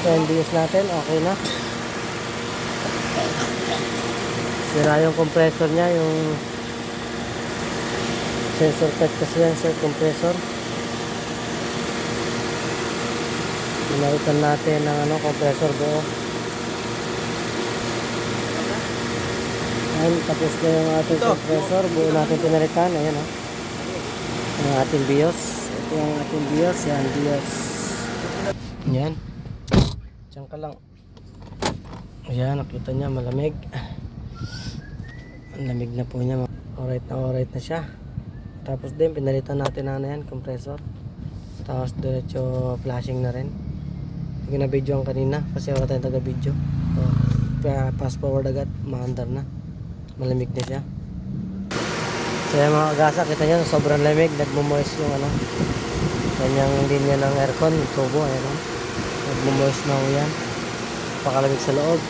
Ito yung bios natin, okay na. Sira yung compressor niya, yung sensor cut kasi yan sa compressor. Pinalitan natin ng compressor buo. Ayan, tapos na yung ating compressor, buo natin pinalitan. Ayan o. Yung ating bios. Ito yung ating bios, yan bios. Yan. Diyan ka lang. Ayan, nakita niya malamig. Ang lamig na po niya. Alright na siya. Tapos din pinalitan natin na yan, compressor. Tapos diretso flashing na rin. Hindi na video ang kanina kasi wala tayong taga video. So, fast forward agad, maandar na. Malamig na siya. So yung mga gasa, kita nyo sobrang lamig. Nagmumoist yung kanyang linya ng aircon, tubo. Ayan, nagmumoist na yan. Pakalamig sa loob.